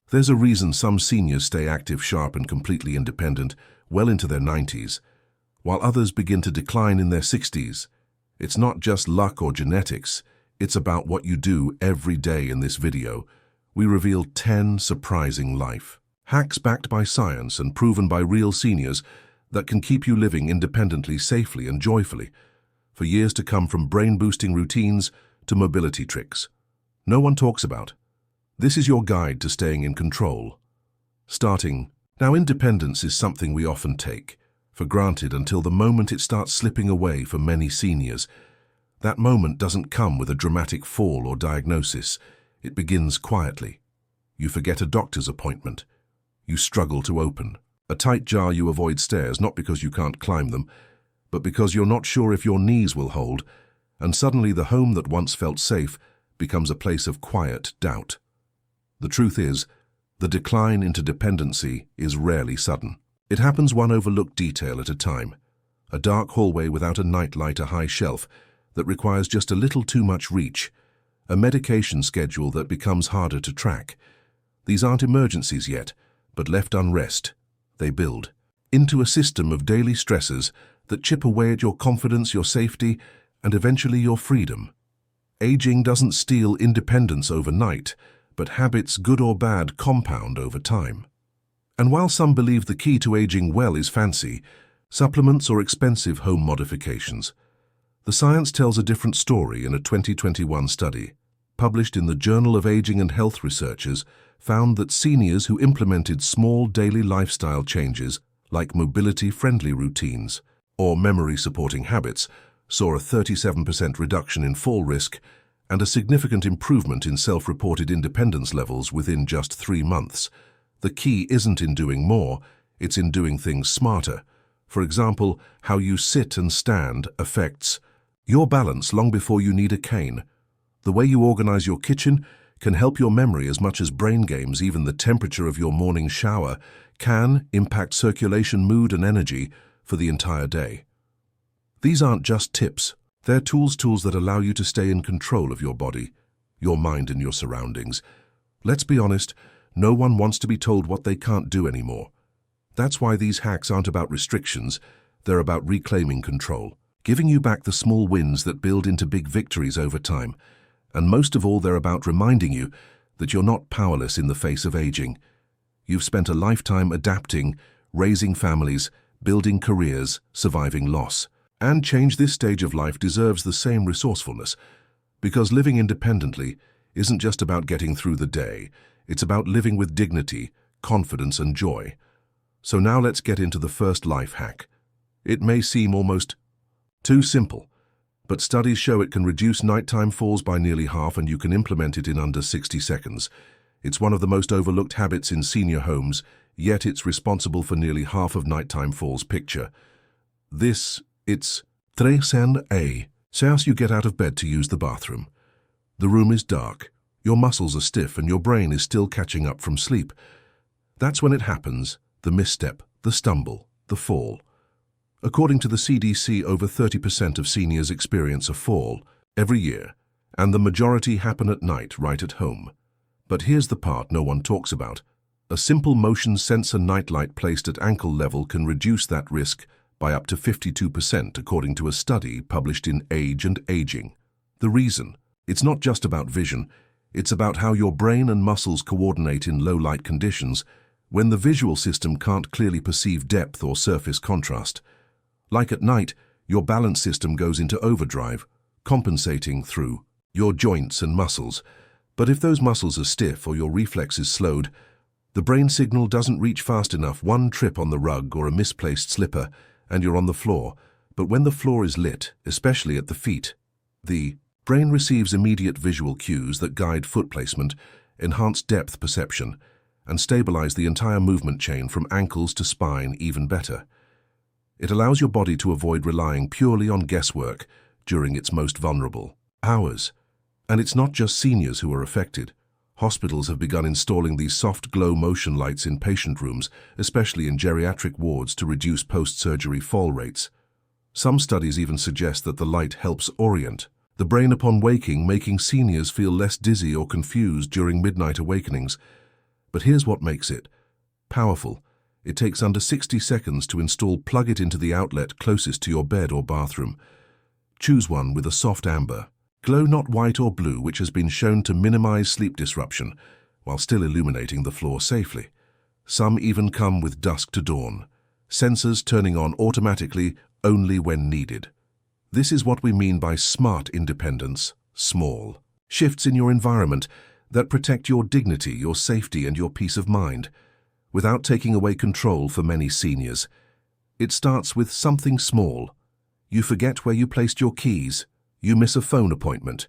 There's a reason some seniors stay active, sharp, and completely independent well into their 90s, while others begin to decline in their 60s. It's not just luck or genetics, it's about what you do every day. In this video, we reveal 10 surprising life hacks backed by science and proven by real seniors that can keep you living independently, safely, and joyfully for years to come, from brain-boosting routines to mobility tricks no one talks about. This is your guide to staying in control. Starting now, independence is something we often take for granted until the moment it starts slipping away for many seniors. That moment doesn't come with a dramatic fall or diagnosis. It begins quietly. You forget a doctor's appointment. You struggle to open a tight jar. You avoid stairs, not because you can't climb them, but because you're not sure if your knees will hold, and suddenly the home that once felt safe becomes a place of quiet doubt. The truth is, the decline into dependency is rarely sudden. It happens one overlooked detail at a time. A dark hallway without a nightlight, a high shelf that requires just a little too much reach, a medication schedule that becomes harder to track. These aren't emergencies yet, but left unrest, they build into a system of daily stresses that chip away at your confidence, your safety, and eventually your freedom. Aging doesn't steal independence overnight, but habits, good or bad, compound over time. And while some believe the key to aging well is fancy supplements or expensive home modifications, the science tells a different story. In a 2021 study published in the Journal of Aging and Health, researchers found that seniors who implemented small daily lifestyle changes like mobility-friendly routines or memory-supporting habits saw a 37% reduction in fall risk and a significant improvement in self-reported independence levels within just 3 months. The key isn't in doing more, it's in doing things smarter. For example, how you sit and stand affects your balance long before you need a cane. The way you organize your kitchen can help your memory as much as brain games. Even the temperature of your morning shower can impact circulation, mood, and energy for the entire day. These aren't just tips. They're tools that allow you to stay in control of your body, your mind, and your surroundings. Let's be honest, no one wants to be told what they can't do anymore. That's why these hacks aren't about restrictions, they're about reclaiming control, giving you back the small wins that build into big victories over time. And most of all, they're about reminding you that you're not powerless in the face of aging. You've spent a lifetime adapting, raising families, building careers, surviving loss. And change. This stage of life deserves the same resourcefulness, because living independently isn't just about getting through the day, it's about living with dignity, confidence, and joy. So now let's get into the first life hack. It may seem almost too simple, but studies show it can reduce nighttime falls by nearly half, and you can implement it in under 60 seconds. It's one of the most overlooked habits in senior homes, yet it's responsible for nearly half of nighttime falls. Picture this. It's 3 Says you get out of bed to use the bathroom. The room is dark, your muscles are stiff, and your brain is still catching up from sleep. That's when it happens, the misstep, the stumble, the fall. According to the CDC, over 30% of seniors experience a fall every year, and the majority happen at night, right at home. But here's the part no one talks about. A simple motion sensor nightlight placed at ankle level can reduce that risk by up to 52%, according to a study published in Age and Aging. The reason? It's not just about vision, it's about how your brain and muscles coordinate in low-light conditions when the visual system can't clearly perceive depth or surface contrast. Like at night, your balance system goes into overdrive, compensating through your joints and muscles. But if those muscles are stiff or your reflexes slowed, the brain signal doesn't reach fast enough. One trip on the rug or a misplaced slipper, and you're on the floor. But when the floor is lit, especially at the feet, the brain receives immediate visual cues that guide foot placement, enhance depth perception, and stabilize the entire movement chain from ankles to spine even better. It allows your body to avoid relying purely on guesswork during its most vulnerable hours. And it's not just seniors who are affected. Hospitals have begun installing these soft glow motion lights in patient rooms, especially in geriatric wards, to reduce post-surgery fall rates. Some studies even suggest that the light helps orient the brain upon waking, making seniors feel less dizzy or confused during midnight awakenings. But here's what makes it powerful. It takes under 60 seconds to install. Plug it into the outlet closest to your bed or bathroom. Choose one with a soft amber glow, not white or blue, which has been shown to minimize sleep disruption while still illuminating the floor safely. Some even come with dusk to dawn, sensors turning on automatically only when needed. This is what we mean by smart independence. Small shifts in your environment that protect your dignity, your safety, and your peace of mind, without taking away control for many seniors. It starts with something small. You forget where you placed your keys. You miss a phone appointment.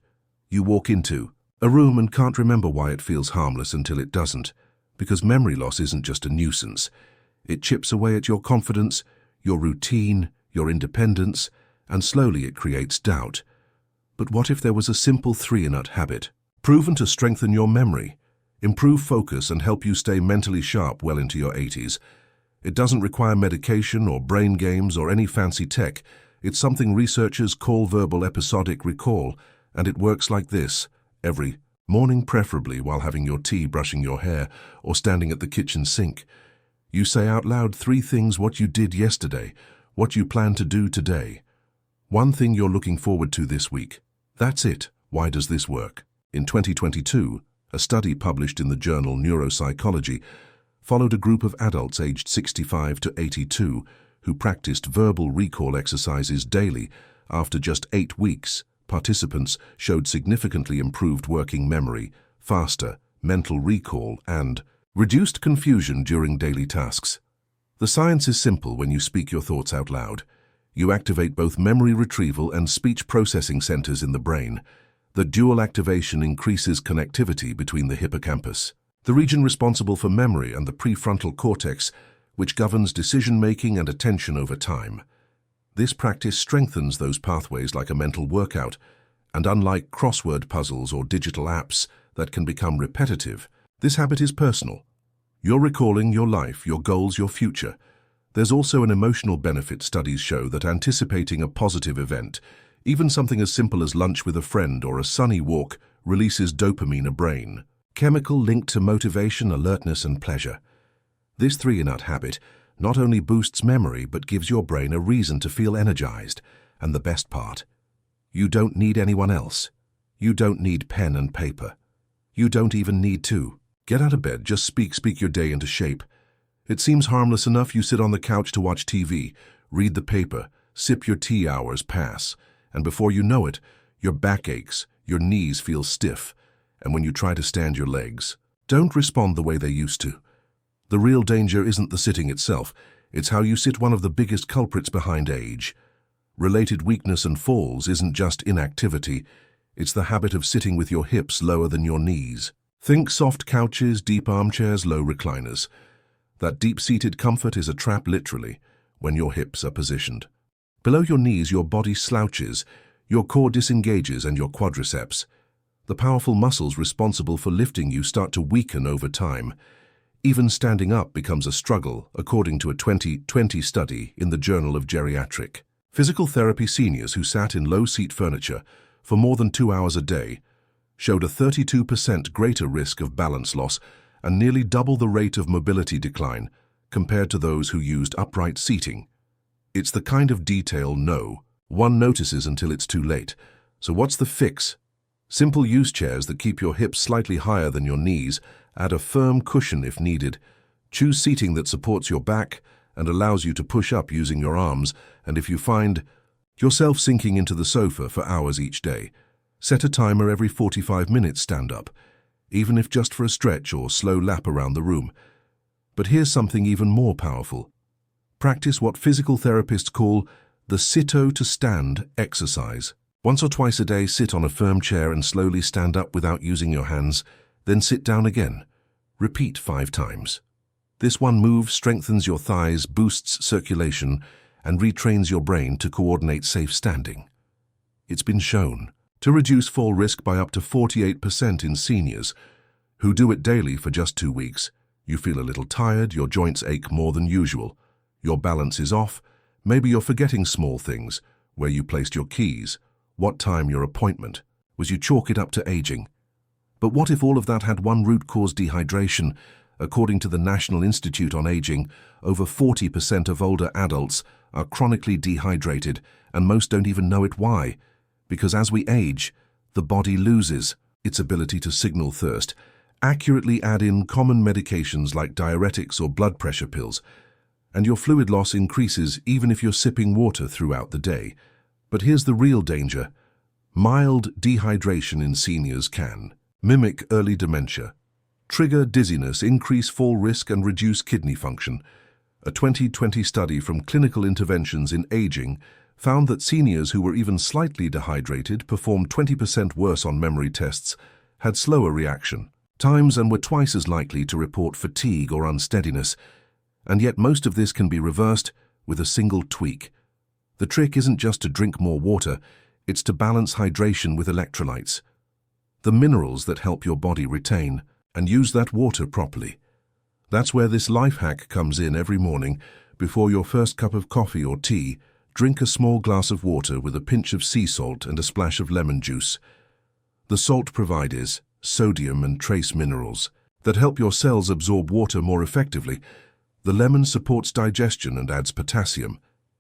You walk into a room and can't remember why. It feels harmless until it doesn't, because memory loss isn't just a nuisance. It chips away at your confidence, your routine, your independence, and slowly it creates doubt. But what if there was a simple 3-nut habit, proven to strengthen your memory, improve focus, and help you stay mentally sharp well into your 80s? It doesn't require medication or brain games or any fancy tech. It's something researchers call verbal episodic recall, and it works like this. Every morning, preferably while having your tea, brushing your hair, or standing at the kitchen sink, you say out loud 3 things: what you did yesterday, what you plan to do today, one thing you're looking forward to this week. That's it. Why does this work? In 2022, a study published in the journal Neuropsychology followed a group of adults aged 65 to 82 who practiced verbal recall exercises daily. After just 8 weeks, participants showed significantly improved working memory, faster mental recall, and reduced confusion during daily tasks. The science is simple. When you speak your thoughts out loud, you activate both memory retrieval and speech processing centers in the brain. The dual activation increases connectivity between the hippocampus, the region responsible for memory, and the prefrontal cortex, which governs decision-making and attention over time. This practice strengthens those pathways like a mental workout, and unlike crossword puzzles or digital apps that can become repetitive, this habit is personal. You're recalling your life, your goals, your future. There's also an emotional benefit. Studies show that anticipating a positive event, even something as simple as lunch with a friend or a sunny walk, releases dopamine, a brain chemical linked to motivation, alertness, and pleasure. This 3-nut habit not only boosts memory but gives your brain a reason to feel energized. And the best part, you don't need anyone else. You don't need pen and paper. You don't even need to get out of bed. Just speak your day into shape. It seems harmless enough. You sit on the couch to watch TV, read the paper, sip your tea. Hours pass, and before you know it, your back aches, your knees feel stiff, and when you try to stand, your legs don't respond the way they used to. The real danger isn't the sitting itself, it's how you sit. One of the biggest culprits behind age-related weakness and falls isn't just inactivity, it's the habit of sitting with your hips lower than your knees. Think soft couches, deep armchairs, low recliners. That deep-seated comfort is a trap. Literally, when your hips are positioned below your knees, your body slouches, your core disengages, and your quadriceps, the powerful muscles responsible for lifting you, start to weaken over time. Even standing up becomes a struggle, according to a 2020 study in the Journal of Geriatric Physical Therapy. Seniors who sat in low-seat furniture for more than 2 hours a day showed a 32% greater risk of balance loss and nearly double the rate of mobility decline compared to those who used upright seating. It's the kind of detail no one notices until it's too late. So what's the fix? Simple. Use chairs that keep your hips slightly higher than your knees. Add a firm cushion if needed. Choose seating that supports your back and allows you to push up using your arms. And if you find yourself sinking into the sofa for hours each day, set a timer every 45 minutes. Stand up, even if just for a stretch or slow lap around the room. But here's something even more powerful. Practice what physical therapists call the sit-to-stand exercise. Once or twice a day, sit on a firm chair and slowly stand up without using your hands, then sit down again. Repeat 5 times. This one move strengthens your thighs, boosts circulation, and retrains your brain to coordinate safe standing. It's been shown to reduce fall risk by up to 48% in seniors who do it daily for just 2 weeks. You feel a little tired, your joints ache more than usual, your balance is off, maybe you're forgetting small things, where you placed your keys, what time your appointment was. You chalk it up to aging. But what if all of that had one root cause: dehydration? According to the National Institute on Aging, over 40% of older adults are chronically dehydrated, and most don't even know it. Why? Because as we age, the body loses its ability to signal thirst. Accurately add in common medications like diuretics or blood pressure pills, and your fluid loss increases even if you're sipping water throughout the day. But here's the real danger. Mild dehydration in seniors can mimic early dementia, trigger dizziness, increase fall risk, and reduce kidney function. A 2020 study from Clinical Interventions in Aging found that seniors who were even slightly dehydrated performed 20% worse on memory tests, had slower reaction times, and were twice as likely to report fatigue or unsteadiness. And yet most of this can be reversed with a single tweak. The trick isn't just to drink more water, it's to balance hydration with electrolytes, the minerals that help your body retain and use that water properly. That's where this life hack comes in. Every morning, before your first cup of coffee or tea, drink a small glass of water with a pinch of sea salt and a splash of lemon juice. The salt provides sodium and trace minerals that help your cells absorb water more effectively. The lemon supports digestion and adds potassium.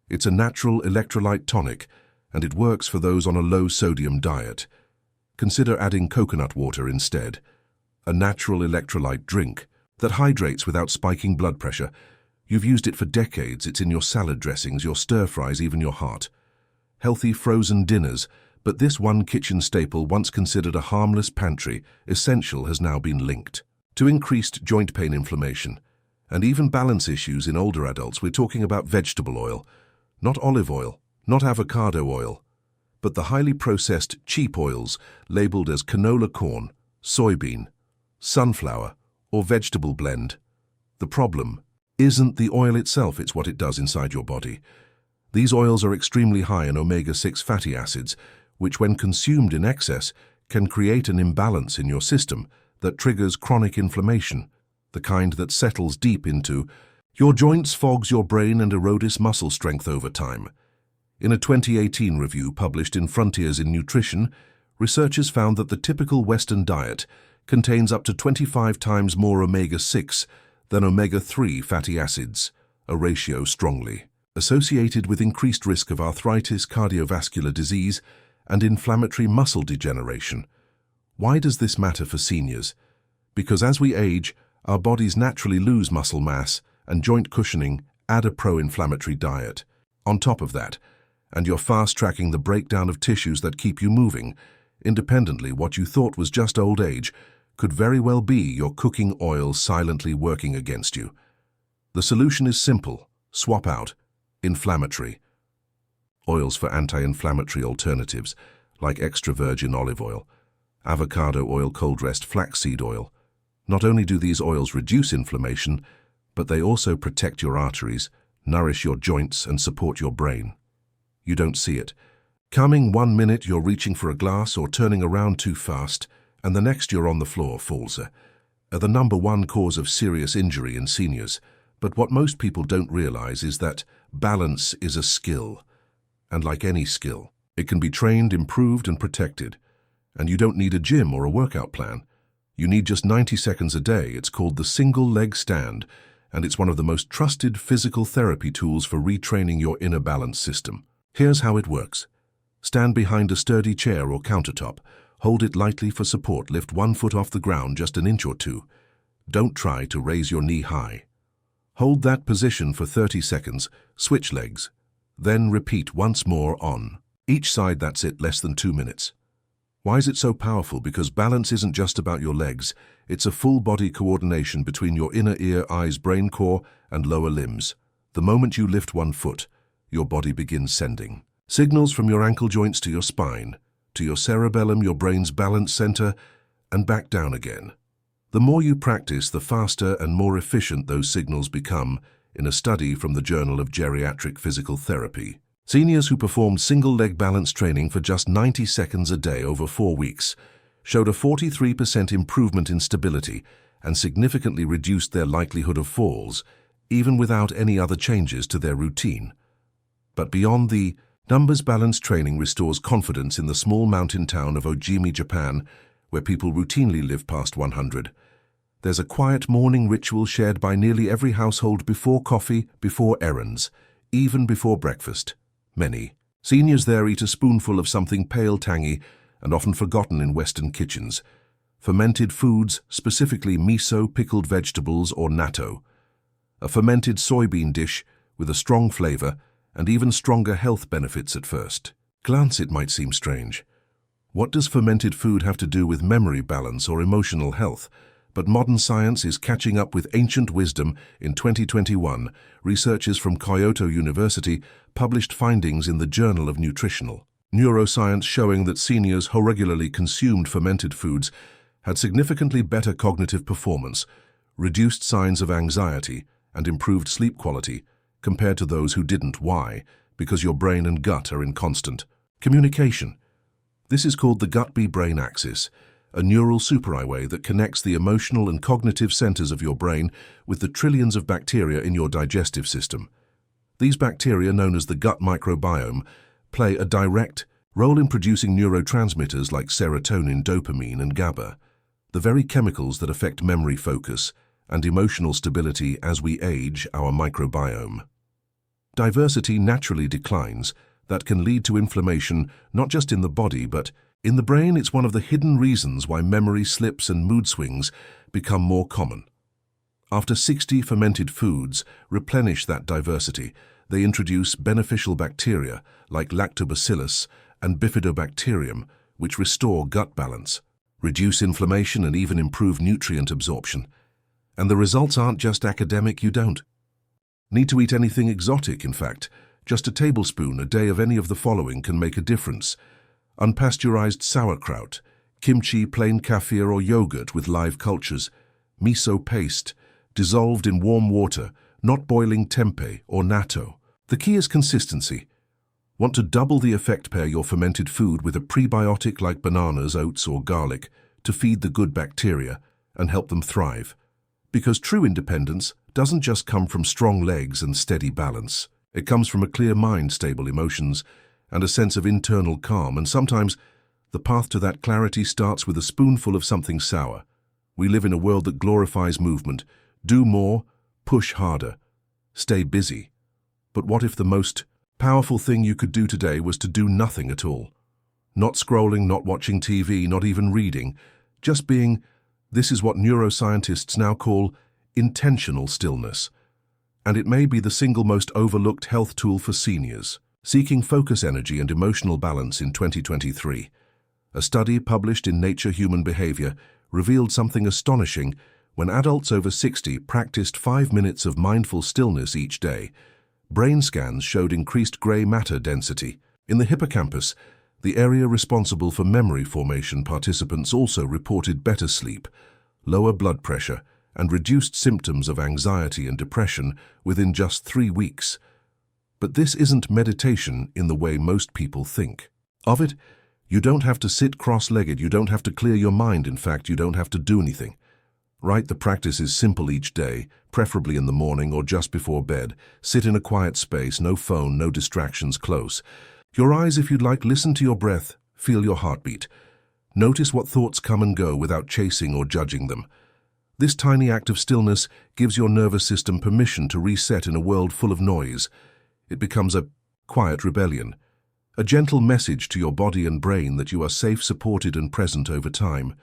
It's a natural electrolyte tonic, and it works for those on a low-sodium diet. Consider adding coconut water instead, a natural electrolyte drink that hydrates without spiking blood pressure. You've used it for decades. It's in your salad dressings, your stir-fries, even your heart. Healthy frozen dinners, but this one kitchen staple, once considered a harmless pantry essential, has now been linked to increased joint pain, inflammation, and even balance issues in older adults. We're talking about vegetable oil, not olive oil, not avocado oil, but the highly processed, cheap oils labeled as canola corn, soybean, sunflower, or vegetable blend. The problem isn't the oil itself, it's what it does inside your body. These oils are extremely high in omega-6 fatty acids, which when consumed in excess can create an imbalance in your system that triggers chronic inflammation, the kind that settles deep into your joints, fogs your brain, and erodes muscle strength over time. In a 2018 review published in Frontiers in Nutrition, researchers found that the typical Western diet contains up to 25 times more omega-6 than omega-3 fatty acids, a ratio strongly associated with increased risk of arthritis, cardiovascular disease, and inflammatory muscle degeneration. Why does this matter for seniors? Because as we age, our bodies naturally lose muscle mass and joint cushioning. Add a pro-inflammatory diet on top of that, and you're fast-tracking the breakdown of tissues that keep you moving. Independently, what you thought was just old age could very well be your cooking oil silently working against you. The solution is simple. Swap out inflammatory oils for anti-inflammatory alternatives like extra virgin olive oil, avocado oil, cold-pressed flaxseed oil. Not only do these oils reduce inflammation, but they also protect your arteries, nourish your joints, and support your brain. You don't see it coming. 1 minute you're reaching for a glass or turning around too fast, and the next you're on the floor. Falls are the number one cause of serious injury in seniors. But what most people don't realize is that balance is a skill. And like any skill, it can be trained, improved, and protected. And you don't need a gym or a workout plan. You need just 90 seconds a day. It's called the single leg stand, and it's one of the most trusted physical therapy tools for retraining your inner balance system. Here's how it works. Stand behind a sturdy chair or countertop. Hold it lightly for support. Lift 1 foot off the ground just an inch or two. Don't try to raise your knee high. Hold that position for 30 seconds. Switch legs. Then repeat once more on each side. That's it, less than 2 minutes. Why is it so powerful? Because balance isn't just about your legs. It's a full body coordination between your inner ear, eyes, brain, core, and lower limbs. The moment you lift 1 foot, your body begins sending signals from your ankle joints to your spine, to your cerebellum, your brain's balance center, and back down again. The more you practice, the faster and more efficient those signals become. In a study from the Journal of Geriatric Physical Therapy, seniors who performed single-leg balance training for just 90 seconds a day over 4 weeks showed a 43% improvement in stability and significantly reduced their likelihood of falls, even without any other changes to their routine. But beyond the numbers, balance training restores confidence. In the small mountain town of Ojimi, Japan, where people routinely live past 100, There's a quiet morning ritual shared by nearly every household before coffee, before errands, even before breakfast. Many seniors there eat a spoonful of something pale, tangy, and often forgotten in Western kitchens. Fermented foods, specifically miso, pickled vegetables, or natto. A fermented soybean dish with a strong flavor and even stronger health benefits at first glance. It might seem strange. What does fermented food have to do with memory balance or emotional health? But modern science is catching up with ancient wisdom. In 2021, researchers from Kyoto University published findings in the Journal of Nutritional Neuroscience showing that seniors who regularly consumed fermented foods had significantly better cognitive performance, reduced signs of anxiety, and improved sleep quality compared to those who didn't. Why? Because your brain and gut are in constant communication. This is called the gut-brain axis, a neural superhighway that connects the emotional and cognitive centers of your brain with the trillions of bacteria in your digestive system. These bacteria, known as the gut microbiome, play a direct role in producing neurotransmitters like serotonin, dopamine, and GABA, the very chemicals that affect memory, focus, and emotional stability. As we age, our microbiome diversity naturally declines. That can lead to inflammation, not just in the body, but in the brain. It's one of the hidden reasons why memory slips and mood swings become more common. After 60 fermented foods replenish that diversity, they introduce beneficial bacteria like lactobacillus and bifidobacterium, which restore gut balance, reduce inflammation, and even improve nutrient absorption. And the results aren't just academic. You don't need to eat anything exotic. In fact, just a tablespoon a day of any of the following can make a difference: unpasteurized sauerkraut, kimchi, plain kefir or yogurt with live cultures, miso paste, dissolved in warm water, not boiling tempeh or natto. The key is consistency. Want to double the effect? Pair your fermented food with a prebiotic like bananas, oats, or garlic to feed the good bacteria and help them thrive. Because true independence doesn't just come from strong legs and steady balance. It comes from a clear mind, stable emotions, and a sense of internal calm. And sometimes the path to that clarity starts with a spoonful of something sour. We live in a world that glorifies movement. Do more, push harder, stay busy. But what if the most powerful thing you could do today was to do nothing at all? Not scrolling, not watching TV, not even reading, just being. This is what neuroscientists now call intentional stillness. And it may be the single most overlooked health tool for seniors seeking focus, energy, and emotional balance. In 2023, a study published in Nature Human Behavior revealed something astonishing. When adults over 60 practiced 5 minutes of mindful stillness each day, brain scans showed increased gray matter density in the hippocampus, the area responsible for memory formation. Participants also reported better sleep, lower blood pressure, and reduced symptoms of anxiety and depression within just 3 weeks. But this isn't meditation in the way most people think of it. You don't have to sit cross-legged. You don't have to clear your mind. In fact, you don't have to do anything. Right? The practice is simple each day, preferably in the morning or just before bed. Sit in a quiet space, no phone, no distractions, close your eyes if you'd like. Listen to your breath, feel your heartbeat. Notice what thoughts come and go without chasing or judging them. This tiny act of stillness gives your nervous system permission to reset in a world full of noise. It becomes a quiet rebellion, a gentle message to your body and brain that you are safe, supported, and present. Over time,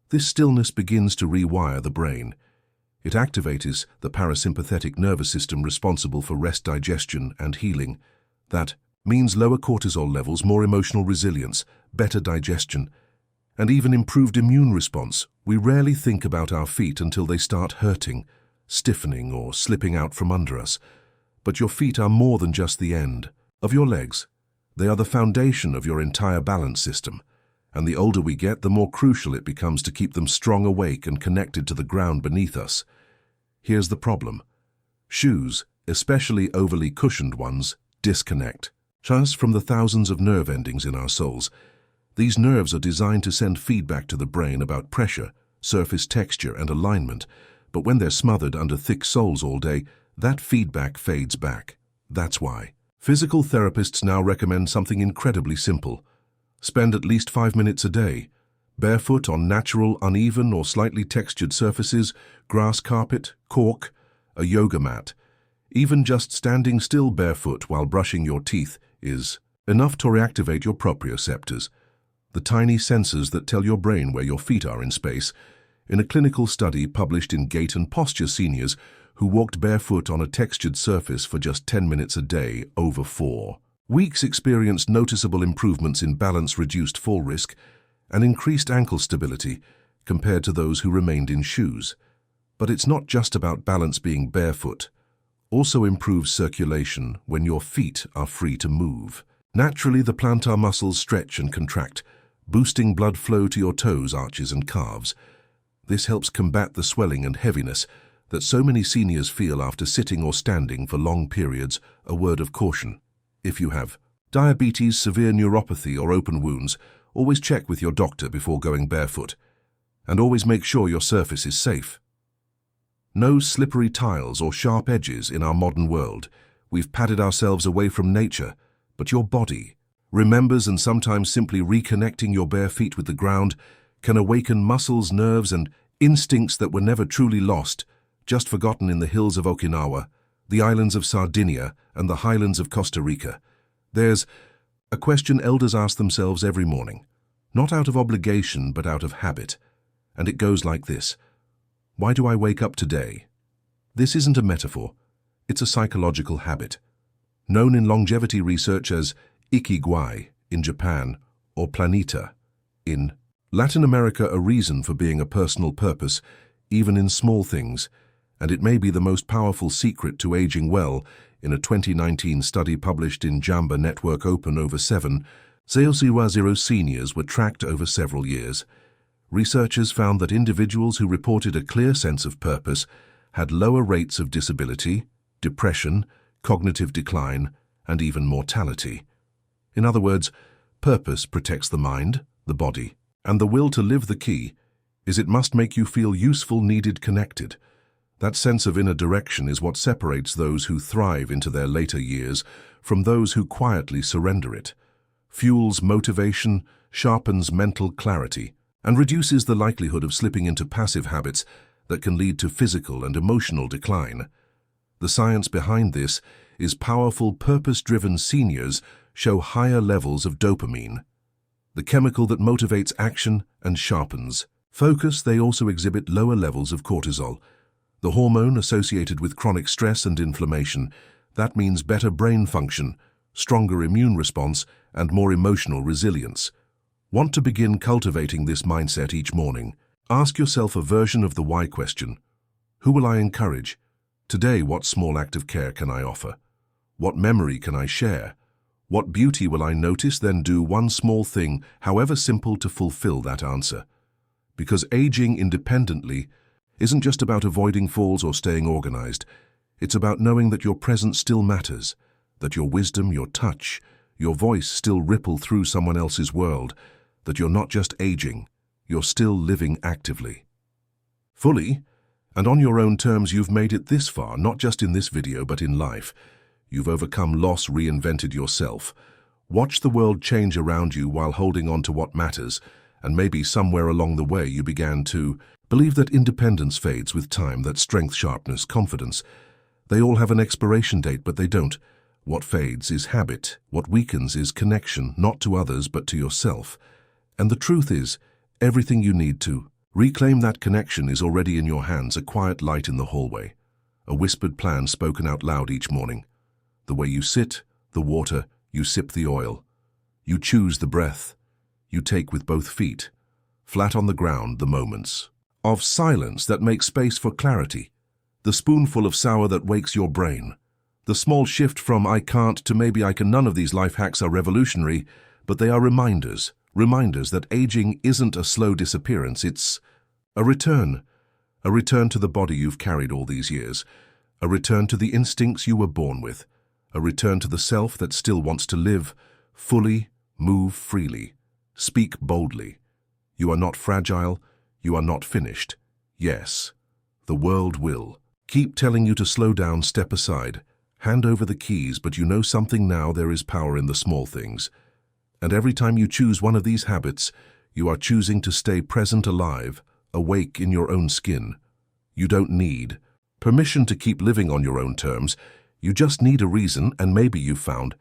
this stillness begins to rewire the brain. It activates the parasympathetic nervous system responsible for rest, digestion, and healing. That means lower cortisol levels, more emotional resilience, better digestion, and even improved immune response. We rarely think about our feet until they start hurting, stiffening, or slipping out from under us. But your feet are more than just the end of your legs. They are the foundation of your entire balance system. And the older we get, the more crucial it becomes to keep them strong, awake, and connected to the ground beneath us. Here's the problem. Shoes, especially overly cushioned ones, disconnect us from the thousands of nerve endings in our soles. These nerves are designed to send feedback to the brain about pressure, surface texture, and alignment. But when they're smothered under thick soles all day, that feedback fades back. That's why physical therapists now recommend something incredibly simple. Spend at least 5 minutes a day Barefoot on natural, uneven or slightly textured surfaces, grass carpet, cork, a yoga mat. Even just standing still barefoot while brushing your teeth is enough to reactivate your proprioceptors, the tiny sensors that tell your brain where your feet are in space. In a clinical study published in Gait and Posture, seniors who walked barefoot on a textured surface for just 10 minutes a day over 4 weeks experienced noticeable improvements in balance, reduced fall risk, and increased ankle stability compared to those who remained in shoes. But it's not just about balance. Being barefoot also improves circulation when your feet are free to move. Naturally, the plantar muscles stretch and contract, boosting blood flow to your toes, arches, and calves. This helps combat the swelling and heaviness that so many seniors feel after sitting or standing for long periods. A word of caution: if you have diabetes, severe neuropathy, or open wounds, always check with your doctor before going barefoot, and always make sure your surface is safe. No slippery tiles or sharp edges in our modern world. We've padded ourselves away from nature, but your body remembers, and sometimes simply reconnecting your bare feet with the ground can awaken muscles, nerves, and instincts that were never truly lost, just forgotten in the hills of Okinawa, the islands of Sardinia, and the highlands of Costa Rica. There's a question elders ask themselves every morning, not out of obligation but out of habit, and it goes like this: why do I wake up today? This isn't a metaphor, it's a psychological habit, known in longevity research as ikigai in Japan or planeta in Latin America, a reason for being, a personal purpose, even in small things, and it may be the most powerful secret to aging well. In a 2019 study published in Jamba Network Open, over 7,000 seniors were tracked over several years. Researchers found that individuals who reported a clear sense of purpose had lower rates of disability, depression, cognitive decline, and even mortality. In other words, purpose protects the mind, the body, and the will to live. The key is it must make you feel useful, needed, connected. That sense of inner direction is what separates those who thrive into their later years from those who quietly surrender it, fuels motivation, sharpens mental clarity, and reduces the likelihood of slipping into passive habits that can lead to physical and emotional decline. The science behind this is powerful. Purpose-driven seniors show higher levels of dopamine, the chemical that motivates action and sharpens focus. They also exhibit lower levels of cortisol, the hormone associated with chronic stress and inflammation. That means better brain function, stronger immune response, and more emotional resilience. Want to begin cultivating this mindset each morning? Ask yourself a version of the why question. Who will I encourage? Today, what small act of care can I offer? What memory can I share? What beauty will I notice? Then do one small thing, however simple, to fulfill that answer. Because aging independently isn't just about avoiding falls or staying organized. It's about knowing that your presence still matters, that your wisdom, your touch, your voice still ripple through someone else's world, that you're not just aging, you're still living actively, fully, and on your own terms. You've made it this far, not just in this video, but in life. You've overcome loss, reinvented yourself, watched the world change around you while holding on to what matters, and maybe somewhere along the way you began to believe that independence fades with time, that strength, sharpness, confidence, they all have an expiration date, but they don't. What fades is habit. What weakens is connection, not to others, but to yourself. And the truth is, everything you need to reclaim that connection is already in your hands. A quiet light in the hallway, a whispered plan spoken out loud each morning. The way you sit, the water, you sip the oil. You choose the breath. You take with both feet. Flat on the ground, the moments of silence that make space for clarity. The spoonful of sour that wakes your brain. The small shift from I can't to maybe I can. None of these life hacks are revolutionary, but they are reminders that aging isn't a slow disappearance, it's a return to the body you've carried all these years, a return to the instincts you were born with, a return to the self that still wants to live fully, move freely, speak boldly. You are not fragile, you are not finished. Yes, the world will keep telling you to slow down, step aside, hand over the keys, but you know something now: there is power in the small things. And every time you choose one of these habits, You are choosing to stay present, alive, awake in your own skin. You don't need permission to keep living on your own terms. You just need a reason, and maybe you've found